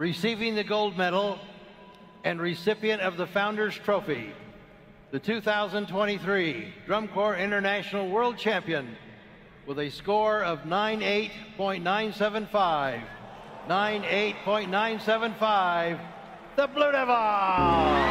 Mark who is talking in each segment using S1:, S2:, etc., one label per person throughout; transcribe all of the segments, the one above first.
S1: Receiving the gold medal and recipient of the Founders Trophy, the 2023 Drum Corps International World Champion with a score of 98.975. 98.975, the Blue Devils!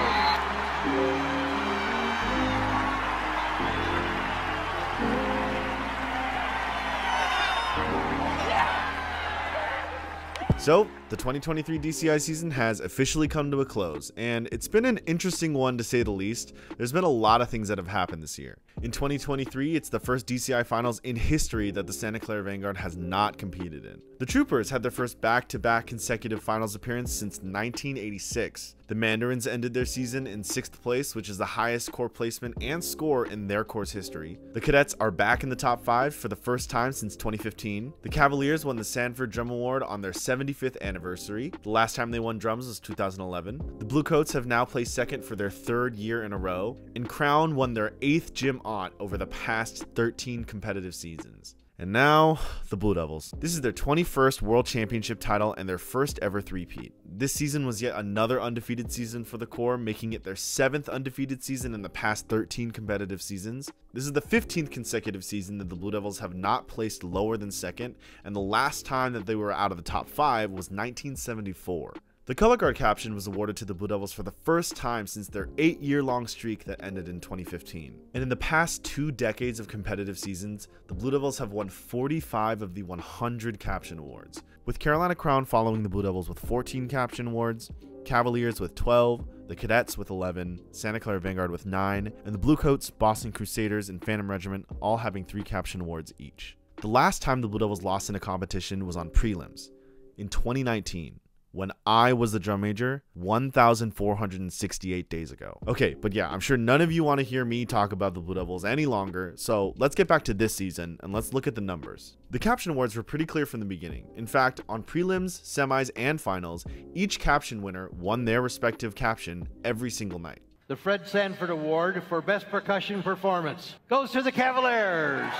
S2: So, the 2023 DCI season has officially come to a close, and it's been an interesting one to say the least. There's been a lot of things that have happened this year. In 2023, it's the first DCI finals in history that the Santa Clara Vanguard has not competed in. The Troopers had their first back-to-back consecutive finals appearance since 1986. The Mandarins ended their season in 6th place, which is the highest corps placement and score in their corps history. The Cadets are back in the top 5 for the first time since 2015. The Cavaliers won the Sanford Drum Award on their 75th anniversary. The last time they won drums was 2011. The Bluecoats have now placed 2nd for their 3rd year in a row. And Crown won their 8th Jim Ott over the past 13 competitive seasons. And now, the Blue Devils. This is their 21st World Championship title and their first ever three-peat. This season was yet another undefeated season for the Corps, making it their 7th undefeated season in the past 13 competitive seasons. This is the 15th consecutive season that the Blue Devils have not placed lower than 2nd, and the last time that they were out of the top 5 was 1974. The color guard caption was awarded to the Blue Devils for the first time since their 8-year-long streak that ended in 2015. And in the past 2 decades of competitive seasons, the Blue Devils have won 45 of the 100 caption awards, with Carolina Crown following the Blue Devils with 14 caption awards, Cavaliers with 12, the Cadets with 11, Santa Clara Vanguard with 9, and the Bluecoats, Boston Crusaders, and Phantom Regiment all having 3 caption awards each. The last time the Blue Devils lost in a competition was on prelims, in 2019. When I was the drum major 1,468 days ago. Okay, but yeah, I'm sure none of you want to hear me talk about the Blue Devils any longer, so let's get back to this season and let's look at the numbers. The caption awards were pretty clear from the beginning. In fact, on prelims, semis, and finals, each caption winner won their respective caption every single night.
S1: The Fred Sanford Award for Best Percussion Performance goes to the Cavaliers.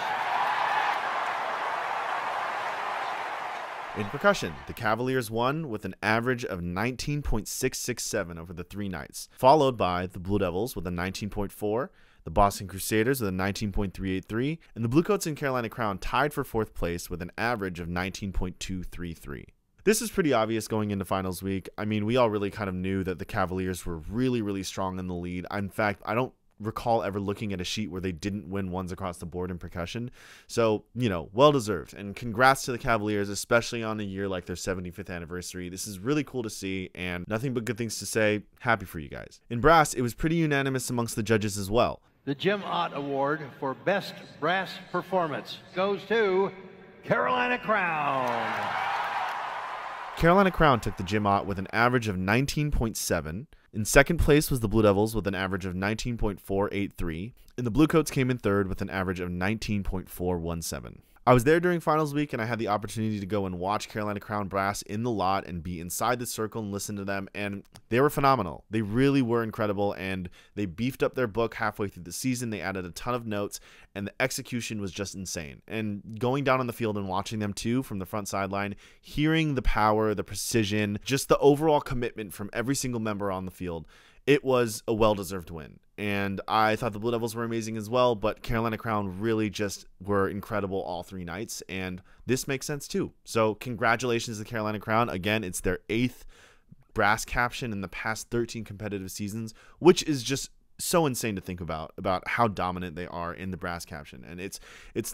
S2: In percussion, the Cavaliers won with an average of 19.667 over the 3 nights, followed by the Blue Devils with a 19.4, the Boston Crusaders with a 19.383, and the Bluecoats and Carolina Crown tied for 4th place with an average of 19.233. This is pretty obvious going into finals week. I mean, we all really kind of knew that the Cavaliers were really strong in the lead. In fact, I don't recall ever looking at a sheet where they didn't win ones across the board in percussion. So, you know, well deserved. And congrats to the Cavaliers, especially on a year like their 75th anniversary. This is really cool to see and nothing but good things to say. Happy for you guys. In brass, it was pretty unanimous amongst the judges as well.
S1: The Jim Ott Award for Best Brass Performance goes to Carolina Crown.
S2: Carolina Crown took the Jim Ott with an average of 19.7. In 2nd place was the Blue Devils with an average of 19.483, and the Bluecoats came in 3rd with an average of 19.417. I was there during finals week and I had the opportunity to go and watch Carolina Crown Brass in the lot and be inside the circle and listen to them, and they were phenomenal. They really were incredible, and they beefed up their book halfway through the season. They added a ton of notes, and the execution was just insane. And going down on the field and watching them too from the front sideline, hearing the power, the precision, just the overall commitment from every single member on the field, it was a well-deserved win. And I thought the Blue Devils were amazing as well, but Carolina Crown really just were incredible all 3 nights, and this makes sense too. So congratulations to Carolina Crown. Again, it's their 8th brass caption in the past 13 competitive seasons, which is just so insane to think about how dominant they are in the brass caption. And it's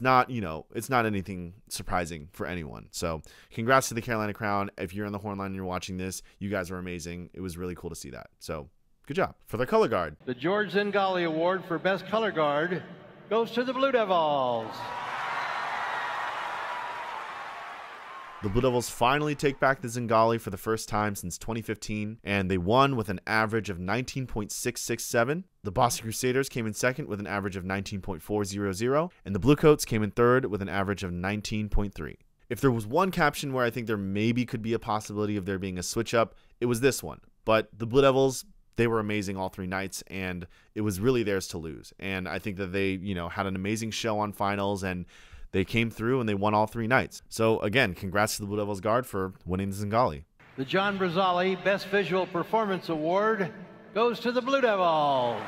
S2: not, you know, it's not anything surprising for anyone. So congrats to the Carolina Crown. If you're on the horn line and you're watching this, you guys are amazing. It was really cool to see that. So good job. For the color guard,
S1: the George Zingali Award for Best Color Guard goes to the Blue Devils.
S2: The Blue Devils finally take back the Zingali for the first time since 2015, and they won with an average of 19.667. The Boston Crusaders came in 2nd with an average of 19.400, and the Bluecoats came in 3rd with an average of 19.3. If there was one caption where I think there maybe could be a possibility of there being a switch up, it was this one. But the Blue Devils, they were amazing all 3 nights, and it was really theirs to lose. And I think that they, you know, had an amazing show on finals, and they came through and they won all 3 nights. So again, congrats to the Blue Devils guard for winning the Zingali.
S1: The John Brazali Best Visual Performance Award goes to the Blue Devils.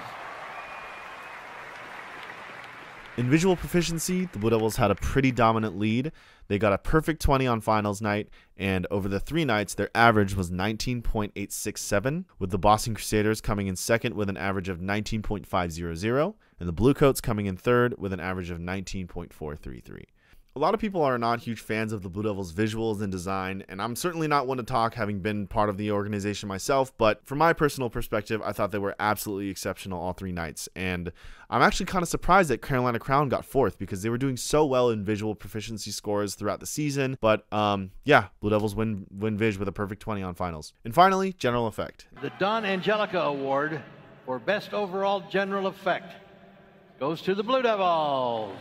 S2: In visual proficiency, the Blue Devils had a pretty dominant lead. They got a perfect 20 on finals night, and over the 3 nights, their average was 19.867, with the Boston Crusaders coming in second with an average of 19.500, and the Bluecoats coming in third with an average of 19.433. A lot of people are not huge fans of the Blue Devils' visuals and design, and I'm certainly not one to talk, having been part of the organization myself, but from my personal perspective, I thought they were absolutely exceptional all 3 nights, and I'm actually kind of surprised that Carolina Crown got 4th, because they were doing so well in visual proficiency scores throughout the season, but yeah, Blue Devils win Vis with a perfect 20 on finals. And finally, general effect.
S1: The Don Angelica Award for Best Overall General Effect goes to the Blue Devils.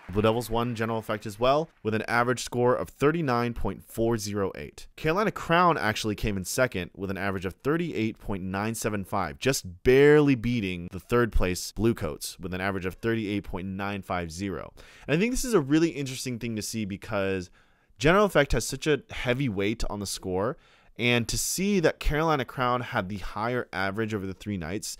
S2: Blue Devils won general effect as well with an average score of 39.408. Carolina Crown actually came in second with an average of 38.975, just barely beating the 3rd place Bluecoats with an average of 38.950. And I think this is a really interesting thing to see because general effect has such a heavy weight on the score, and to see that Carolina Crown had the higher average over the 3 nights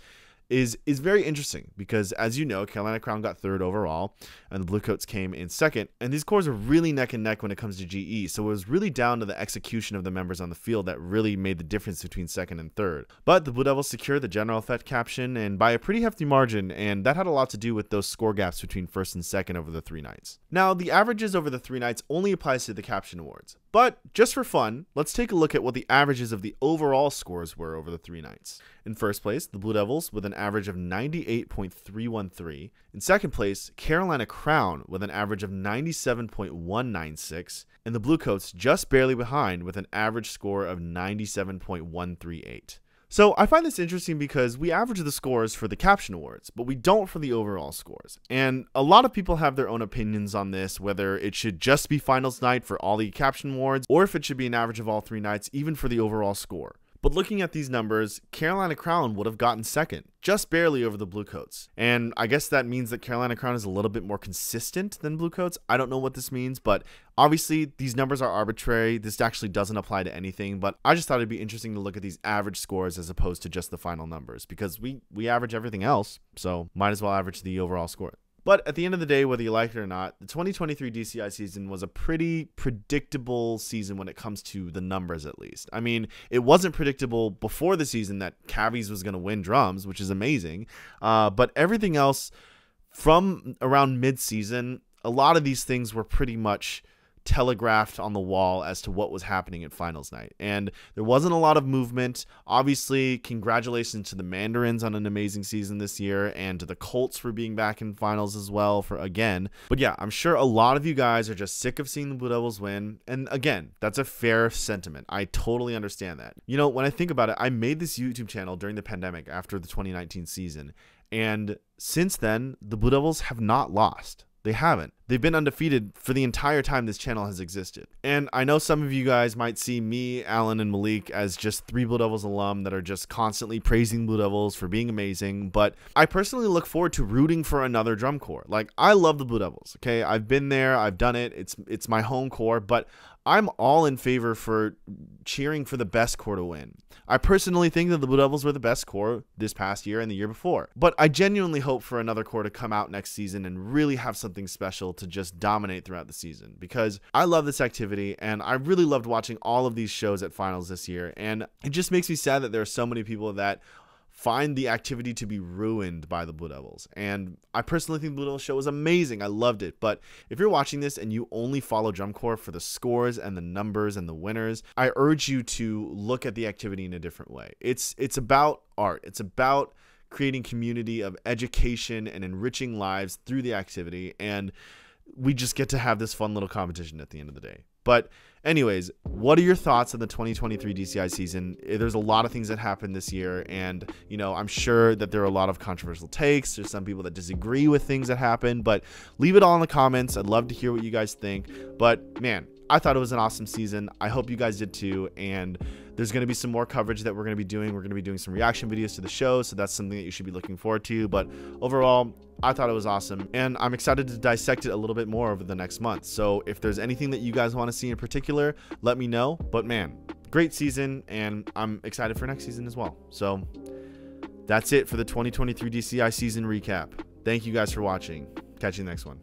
S2: is very interesting because, as you know, Carolina Crown got 3rd overall and the Bluecoats came in 2nd, and these scores are really neck and neck when it comes to GE, so it was really down to the execution of the members on the field that really made the difference between 2nd and 3rd. But the Blue Devils secured the general effect caption, and by a pretty hefty margin, and that had a lot to do with those score gaps between 1st and 2nd over the 3 nights. Now, the averages over the 3 nights only applies to the caption awards, but just for fun, let's take a look at what the averages of the overall scores were over the 3 nights. In 1st place, the Blue Devils with an average of 98.313. In 2nd place, Carolina Crown with an average of 97.196. And the Bluecoats just barely behind with an average score of 97.138. So I find this interesting because we average the scores for the caption awards, but we don't for the overall scores. And a lot of people have their own opinions on this, whether it should just be finals night for all the caption awards, or if it should be an average of all 3 nights, even for the overall score. But looking at these numbers, Carolina Crown would have gotten 2nd, just barely over the Bluecoats. And I guess that means that Carolina Crown is a little bit more consistent than Bluecoats. I don't know what this means, but obviously these numbers are arbitrary. This actually doesn't apply to anything, but I just thought it'd be interesting to look at these average scores as opposed to just the final numbers, because we average everything else, so might as well average the overall score. But at the end of the day, whether you like it or not, the 2023 DCI season was a pretty predictable season when it comes to the numbers, at least. I mean, it wasn't predictable before the season that Cavies was going to win drums, which is amazing. But everything else from around mid-season, a lot of these things were pretty much telegraphed on the wall as to what was happening at finals night, and there wasn't a lot of movement. Obviously, congratulations to the Mandarins on an amazing season this year, and to the Colts for being back in finals as well for again. But yeah, I'm sure a lot of you guys are just sick of seeing the Blue Devils win, and again, that's a fair sentiment. I totally understand that. You know, when I think about it, I made this YouTube channel during the pandemic after the 2019 season, and since then the Blue Devils have not lost. They haven't. They've been undefeated for the entire time this channel has existed. And I know some of you guys might see me, Alan, and Malik as just 3 Blue Devils alum that are just constantly praising Blue Devils for being amazing, but I personally look forward to rooting for another drum corps. Like, I love the Blue Devils, okay? I've been there, I've done it, it's my home corps, but I'm all in favor for cheering for the best corps to win. I personally think that the Blue Devils were the best corps this past year and the year before, but I genuinely hope for another corps to come out next season and really have something special to just dominate throughout the season, because I love this activity and I really loved watching all of these shows at finals this year, and it just makes me sad that there are so many people that find the activity to be ruined by the Blue Devils. And I personally think the Blue Devils show was amazing. I loved it. But if you're watching this and you only follow drum corps for the scores and the numbers and the winners, I urge you to look at the activity in a different way. It's about art. It's about creating community of education and enriching lives through the activity, and we just get to have this fun little competition at the end of the day. But anyways, what are your thoughts on the 2023 DCI season? There's a lot of things that happened this year, and you know, I'm sure that there are a lot of controversial takes. There's some people that disagree with things that happen, but leave it all in the comments. I'd love to hear what you guys think. But man, I thought it was an awesome season. I hope you guys did too, and There's going to be some more coverage that we're going to be doing. We're going to be doing some reaction videos to the show, so that's something that you should be looking forward to. But overall, I thought it was awesome, and I'm excited to dissect it a little bit more over the next month. So if there's anything that you guys want to see in particular, let me know. But man, great season, and I'm excited for next season as well. So that's it for the 2023 DCI season recap. Thank you guys for watching. Catch you in the next one.